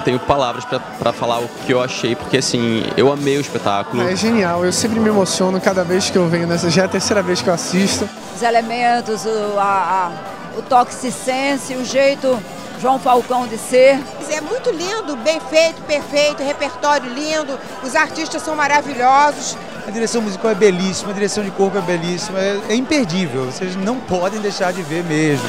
não tenho palavras para falar o que eu achei, porque assim, eu amei o espetáculo. É genial, eu sempre me emociono cada vez que eu venho nessa, já é a terceira vez que eu assisto. Os elementos, o toxicense, o jeito João Falcão de ser. É muito lindo, bem feito, perfeito, repertório lindo, os artistas são maravilhosos. A direção musical é belíssima, a direção de corpo é belíssima, é imperdível, vocês não podem deixar de ver mesmo.